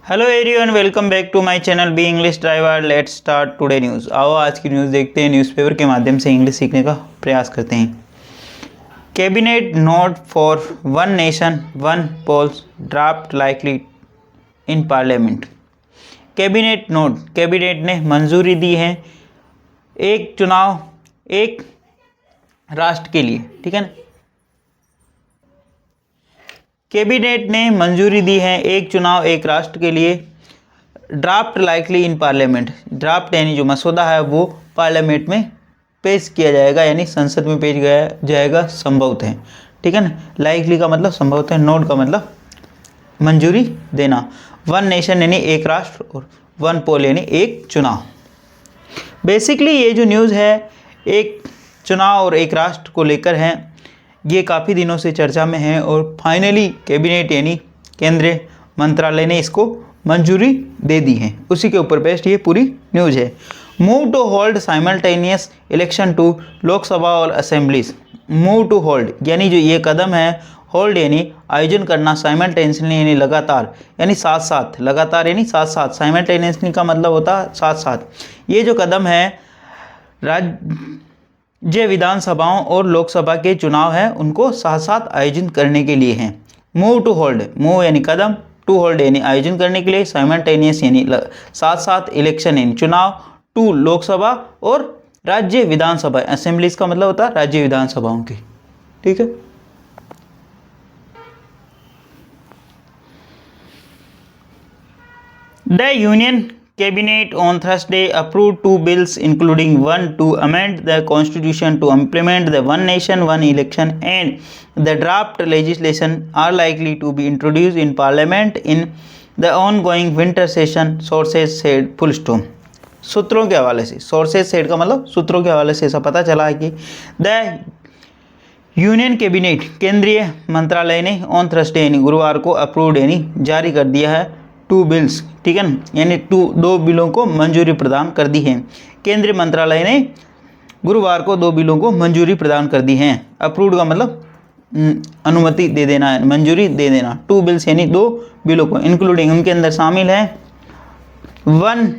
Hello everyone, welcome back to my channel B English driver. Let's start today news. आओ आज की news देखते हैं। न्यूज़पेपर के माध्यम से इंग्लिश सीखने का प्रयास करते हैं। Cabinet note for one nation one polls draft likely in parliament. Cabinet note, cabinet ने मंजूरी दी है एक चुनाव एक राष्ट्र के लिए, ठीक है ना। कैबिनेट ने मंजूरी दी है एक चुनाव एक राष्ट्र के लिए। Draft likely in parliament, draft यानी जो मसौदा है वो पार्लियामेंट में पेश किया जाएगा, यानी संसद में पेश किया जाएगा संभवतः है, ठीक है ना। लाइकली का मतलब संभवतः, नोट का मतलब मंजूरी देना। वन नेशन यानी एक राष्ट्र और वन पोल यानी एक चुनाव। बेसिकली ये जो न्यूज़ है एक चुनाव और एक राष्ट्र को लेकर है। ये काफ़ी दिनों से चर्चा में है और फाइनली कैबिनेट यानी केंद्रीय मंत्रालय ने इसको मंजूरी दे दी है। उसी के ऊपर बेस्ड ये पूरी न्यूज़ है। Move to hold simultaneous election to Lok Sabha और असेंबलीज। मूव टू होल्ड यानी जो ये कदम है, होल्ड यानी आयोजन करना, साइमल्टेनियसली यानी लगातार, यानी साथ साथ, लगातार यानी साथ साथ, साइमल्टेनियसली का मतलब होता है साथ साथ। ये जो कदम है राज्य विधानसभाओं और लोकसभा के चुनाव है उनको साथ साथ आयोजन करने के लिए हैं। मूव टू होल्ड, मूव यानी कदम, टू होल्ड यानी आयोजन करने के लिए, साइमल्टेनियस यानी साथ साथ, इलेक्शन यानी चुनाव, टू लोकसभा और राज्य विधानसभा, असेंबलीज का मतलब होता है राज्य विधानसभाओं की, ठीक है। The union Cabinet on Thursday approved two bills including one to amend the constitution to implement the one nation one election, and the draft legislation are likely to be introduced in parliament in the ongoing winter session, sources said. full stop। सूत्रों के हवाले से, sources said का मतलब सूत्रों के हवाले से ऐसा पता चला है कि द यूनियन कैबिनेट, केंद्रीय मंत्रालय ने ऑन थर्सडे यानी गुरुवार को अप्रूव्ड यानी जारी कर दिया है टू बिल्स, ठीक है ना, यानी दो बिलों को मंजूरी प्रदान कर दी है। केंद्रीय मंत्रालय ने गुरुवार को दो बिलों को मंजूरी प्रदान कर दी है। अप्रूव्ड का मतलब अनुमति दे देना है, मंजूरी दे देना। टू बिल्स यानी दो बिलों को, इंक्लूडिंग उनके अंदर शामिल है वन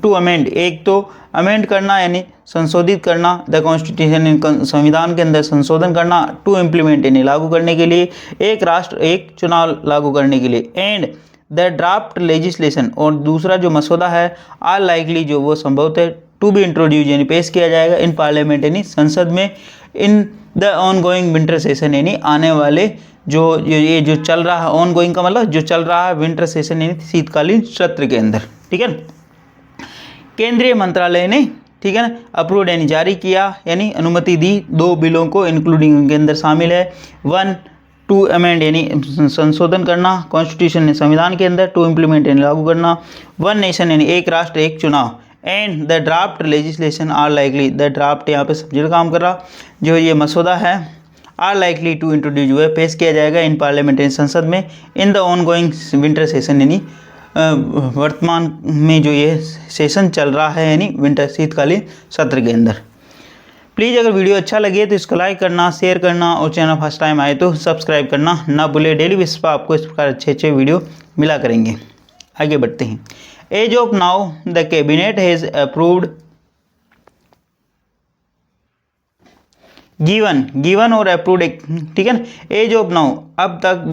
टू अमेंड, एक तो अमेंड करना यानी संशोधित करना, द कॉन्स्टिट्यूशन संविधान के अंदर संशोधन करना, टू इम्प्लीमेंट यानी लागू करने के लिए, एक राष्ट्र एक चुनाव लागू करने के लिए, एंड द ड्राफ्ट लेजिस्लेशन और दूसरा जो मसौदा है, आर लाइकली जो वो संभवतः टू बी इंट्रोड्यूस यानी पेश किया जाएगा इन पार्लियामेंट यानी संसद में, in the on going winter session यानी आने वाले जो ये जो चल रहा है, ऑन गोइंग का मतलब जो चल रहा है, विंटर सेशन यानी शीतकालीन सत्र के अंदर, ठीक है। केंद्रीय मंत्रालय ने, ठीक है ना, अप्रूव्ड यानी जारी किया यानी अनुमति दी दो बिलों को, इंक्लूडिंग उनके अंदर शामिल है वन टू अमेंड यानी संशोधन करना कॉन्स्टिट्यूशन ने संविधान के अंदर, टू इम्प्लीमेंट यानी लागू करना, वन नेशन यानी एक राष्ट्र एक चुनाव, and the draft legislation are likely, the draft यहाँ पे सब्जेक्ट काम कर रहा, जो ये मसौदा है, आर लाइकली टू इंट्रोड्यूस हुआ पेश किया जाएगा इन पार्लियामेंट यानी संसद में, in the on going winter session यानी वर्तमान में जो ये सेशन चल रहा है यानी विंटर शीतकालीन सत्र के अंदर। प्लीज़ अगर वीडियो अच्छा लगे तो इसको लाइक करना, शेयर करना और चैनल फर्स्ट टाइम आए तो सब्सक्राइब करना ना भूले। डेली बेसिस पर आपको इस प्रकार अच्छे अच्छे वीडियो मिला करेंगे। आगे बढ़ते हैं। As of now the cabinet has approved given और अप्रूव्ड, ठीक है ना। एज ऑफ नाउ अब तक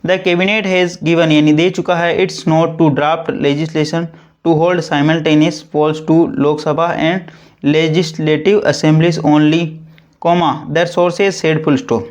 द कैबिनेट हैज़ गिवन यानी दे चुका है it's note to draft legislation to hold simultaneous polls to Lok Sabha and legislative assemblies only, that sources said. Full stop.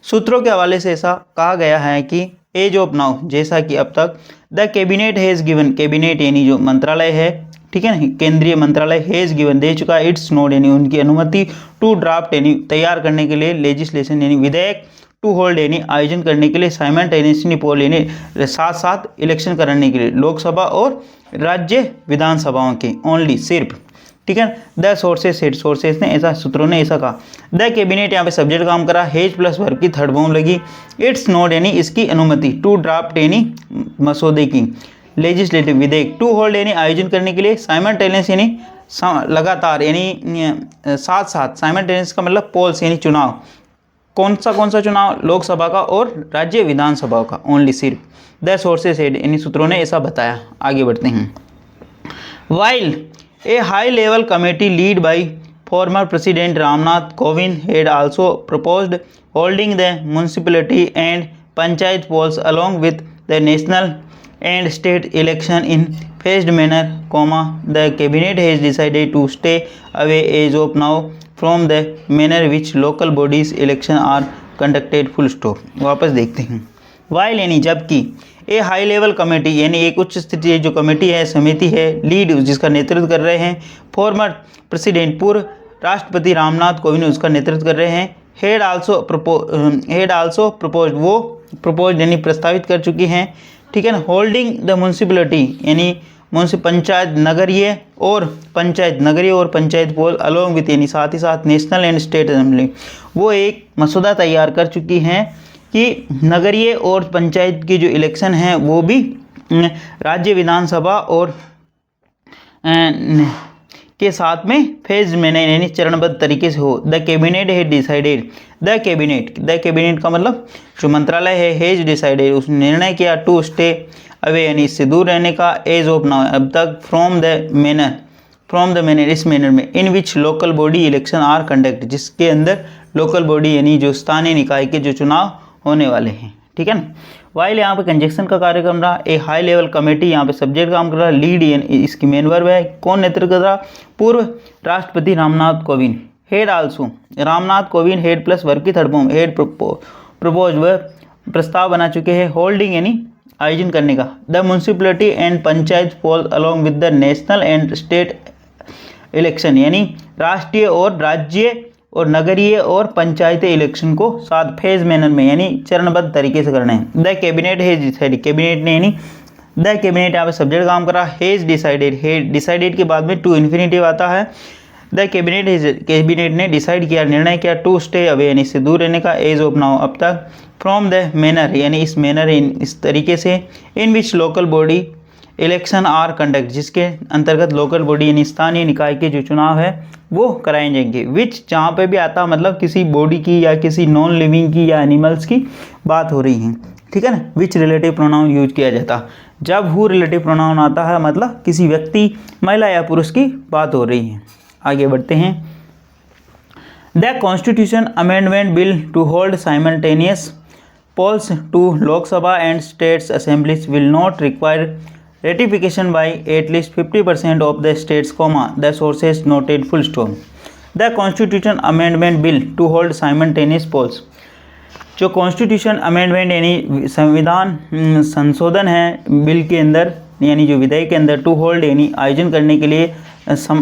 सूत्रों के हवाले से ऐसा कहा गया है कि एज ऑफ नाउ जैसा कि अब तक, the cabinet has given, cabinet यानी जो मंत्रालय है, ठीक है ना, केंद्रीय मंत्रालय, हैज़ गिवन दे चुका है इट्स नोट यानी उनकी अनुमति, टू ड्राफ्ट यानी तैयार करने के लिए, लेजिस्लेशन यानी विधेयक, टू होल्ड यानी आयोजन करने के लिए, साइमल्टेनियसली पोल यानी साथ साथ इलेक्शन कराने के लिए, लोकसभा और राज्य विधानसभाओं के, ओनली सिर्फ, ठीक है। द सोर्सेज सेड, सोर्सेज ने ऐसा, सूत्रों ने ऐसा कहा। द कैबिनेट यहाँ पे सब्जेक्ट काम करा, हेज प्लस वर्ब की थर्ड फॉर्म लगी, इट्स नोट यानी इसकी अनुमति, टू ड्राफ्ट यानी मसौदे की, लेजिस्लेटिव विधेयक, टू होल्ड यानी आयोजन करने के लिए, साइमल्टेनियस यानी लगातार यानी साथ साथ, साइमल्टेनियस का मतलब पोल्स यानी चुनाव, कौन सा चुनाव? लोकसभा का और राज्य विधानसभा का, ओनली सिर्फ। द सोर्सेस सेड, इन सूत्रों ने ऐसा बताया। आगे बढ़ते हैं। While a high level committee lead by former president Ramnath Kovind had also proposed holding the municipality and panchayat polls along with the national and state election in phased manner, the cabinet has decided to stay away as of now from the manner which local bodies election are conducted, full stop। वापस देखते हैं। While यानी जबकि, ए high level committee यानी एक उच्च स्तरीय जो कमेटी है, समिति है, लीड जिसका नेतृत्व कर रहे हैं फॉर्मर प्रेसिडेंट पूर्व राष्ट्रपति रामनाथ कोविंद उसका नेतृत्व कर रहे हैं। हेड आल्सो प्रपोज वो प्रपोज यानी प्रस्तावित कर चुकी हैं, ठीक है ना। होल्डिंग द म्यूनिसिपैलिटी यानी पंचायत नगरीय और पंचायत पोल अलोंग विथ यानी साथ ही साथ नेशनल एंड स्टेट असेंबली, वो एक मसौदा तैयार कर चुकी हैं कि नगरीय और पंचायत की जो इलेक्शन हैं वो भी राज्य विधानसभा और के साथ में फेज में यानी चरणबद्ध तरीके से हो। द कैबिनेट है डिसाइडेड, द कैबिनेट का मतलब जो मंत्रालय है, हैज डिसाइडेड उसने निर्णय किया, टू स्टे अवे यानी इससे दूर रहने का, एज ऑफ नाउ अब तक, फ्रॉम द मैनर इस मैनर में, in which local body election are conduct जिसके अंदर लोकल बॉडी यानी जो स्थानीय निकाय के जो चुनाव होने वाले हैं, ठीक है ना। वाइल यहाँ पे कंजक्शन का कार्यक्रम रहा। ए हाई लेवल कमेटी यहाँ पे सब्जेक्ट काम कर रहा, लीड इसकी मेन वर्ब है, कौन नेतृत्व कर रहा? पूर्व राष्ट्रपति Ramnath Kovind. Head also Ramnath Kovind, head plus verb की थर्ड फॉर्म, हेड प्रपोज वह प्रस्ताव बना चुके हैं, होल्डिंग यानी आयोजन करने का, the municipality and panchayat poll along with the national and state election यानी राष्ट्रीय और राज्य और नगरीय और पंचायती इलेक्शन को साथ फेज मैनर में यानी चरणबद्ध तरीके से करना है। The cabinet has decided, cabinet ने यानी द कैबिनेट यहाँ पे सब्जेक्ट काम करा, हैज डिसाइडेड के बाद में टू इन्फिनिटिव आता है। द कैबिनेट ने डिसाइड किया, निर्णय किया, टू स्टे अवे यानी इससे दूर रहने का, एज ऑफ नाउ अब तक, फ्रॉम द मैनर यानी इस मैनर इस तरीके से, in which local body election are conduct जिसके अंतर्गत लोकल बॉडी यानी स्थानीय निकाय के जो चुनाव है वो कराए जाएंगे। विच जहाँ पे भी आता मतलब किसी बॉडी की या किसी नॉन लिविंग की या एनिमल्स की बात हो रही है, ठीक है ना। विच रिलेटिव प्रोनाउन यूज किया जाता, जब हु रिलेटिव प्रोनाउन आता है मतलब किसी व्यक्ति, महिला या पुरुष की बात हो रही है। आगे बढ़ते हैं। The constitution amendment bill to hold simultaneous polls to Lok Sabha and States Assemblies will not require ratification by at least 50% of the states, the sources noted, full stop। The Constitution Amendment Bill to hold simultaneous polls, जो constitution amendment यानी संविधान संशोधन है bill के अंदर यानी जो विधेयक के अंदर, टू होल्ड यानी आयोजन करने के लिए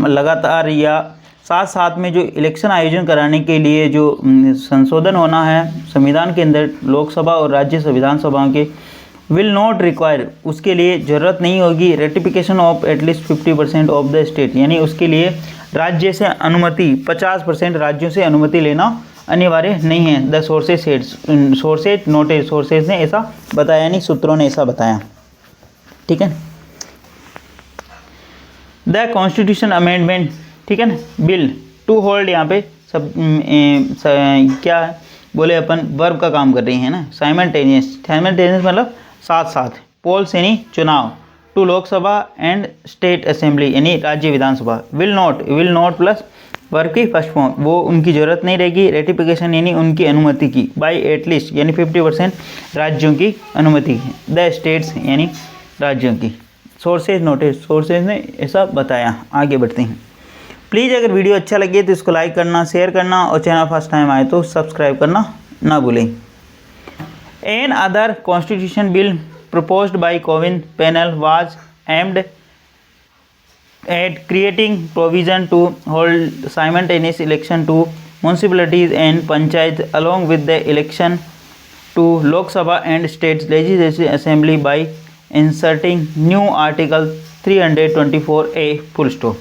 लगातार या साथ साथ में जो इलेक्शन आयोजन कराने के लिए जो संशोधन होना है संविधान के अंदर लोकसभा और राज्य विधानसभाओं के, विल नॉट रिक्वायर उसके लिए ज़रूरत नहीं होगी ratification of at least 50% of the state यानी उसके लिए राज्य से अनुमति 50% राज्यों से अनुमति लेना अनिवार्य नहीं है। द सोर्सेज नोटेड, सोर्सेज ने ऐसा बताया यानी सूत्रों ने ऐसा बताया, ठीक है। द कॉन्स्टिट्यूशन अमेंडमेंट, ठीक है ना, बिल टू होल्ड यहाँ पे सब क्या है बोले अपन वर्ब का काम कर रही है ना, साइमल्टेनियस मतलब साथ साथ, पोल्स यानी चुनाव, to Lok Sabha and state assembly यानी राज्य विधानसभा, विल नॉट प्लस वर्ब की फर्स्ट फॉर्म, वो उनकी ज़रूरत नहीं रहेगी रेटिफिकेशन यानी उनकी अनुमति की, बाई एटलीस्ट यानी 50% राज्यों की अनुमति की, द स्टेट्स यानी राज्यों की। सोर्सेज नोटेड, सोर्सेज ने ऐसा बताया। आगे बढ़ते हैं। प्लीज़ अगर वीडियो अच्छा लगे तो इसको लाइक करना, शेयर करना और चैनल फर्स्ट टाइम आए तो सब्सक्राइब करना ना भूलें। An other constitution bill proposed by Kovind panel was aimed at creating provision to hold simultaneous election to municipalities and panchayat along with the election to Lok Sabha and state legislative assembly by inserting new article 324A, full stop.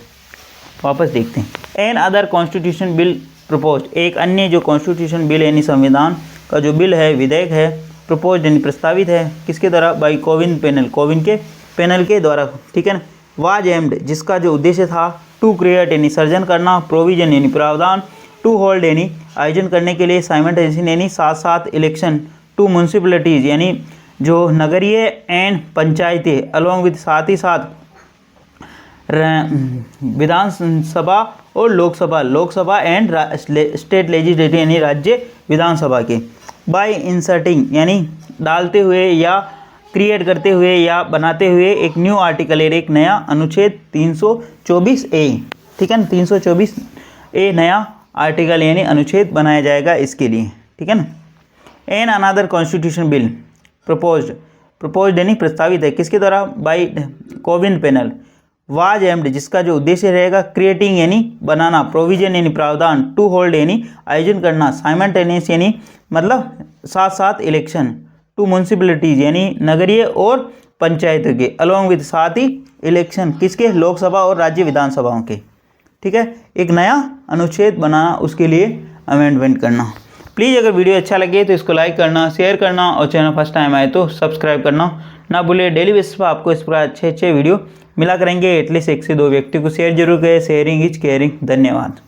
वापस देखते हैं। An other constitution bill propose, एक अन्य जो constitution bill यानी संविधान का जो बिल है विधेयक है, प्रपोज यानी प्रस्तावित है किसके द्वारा, बाई कोविंद पैनल, कोविंद के पैनल के द्वारा, ठीक है ना। वाज एम्ड जिसका जो उद्देश्य था, टू क्रिएट यानी सर्जन करना, प्रोविजन यानी प्रावधान, टू होल्ड यानी आयोजन करने के लिए साइमल्टेनियसली यानी साथ साथ इलेक्शन टू म्यूनसिपैलिटीज़ यानी जो नगरीय एंड पंचायतें अलॉन्ग विद साथ ही साथ विधानसभा और लोकसभा एंड स्टेट लेजिस्लेटिव यानी राज्य विधानसभा के बाय इंसर्टिंग यानी डालते हुए या क्रिएट करते हुए या बनाते हुए एक न्यू आर्टिकल एक नया अनुच्छेद 324A, ठीक है ना, 324A नया आर्टिकल यानी अनुच्छेद बनाया जाएगा इसके लिए, ठीक है ना। An another constitution bill proposed यानी प्रस्तावित है किसके द्वारा, by Kovind panel was aimed जिसका जो उद्देश्य रहेगा क्रिएटिंग यानी बनाना, प्रोविजन यानी प्रावधान, टू होल्ड यानी आयोजन करना, साइमल्टेनियस यानी मतलब साथ साथ इलेक्शन, टू म्यूनसिपैलिटीज यानी नगरीय और पंचायतों के, अलॉन्ग विद साथ ही इलेक्शन किसके, लोकसभा और राज्य विधानसभाओं के, ठीक है। एक नया अनुच्छेद बनाना, उसके लिए अमेंडमेंट करना। प्लीज़ अगर वीडियो अच्छा लगे तो इसको लाइक करना, शेयर करना और चैनल फर्स्ट टाइम आए तो सब्सक्राइब करना ना भूलिए। डेली बेसिस पर आपको इस प्रकार अच्छे वीडियो मिला करेंगे, एटलीस्ट 1 से 2 व्यक्ति को शेयर जरूर करें। Sharing is caring. धन्यवाद।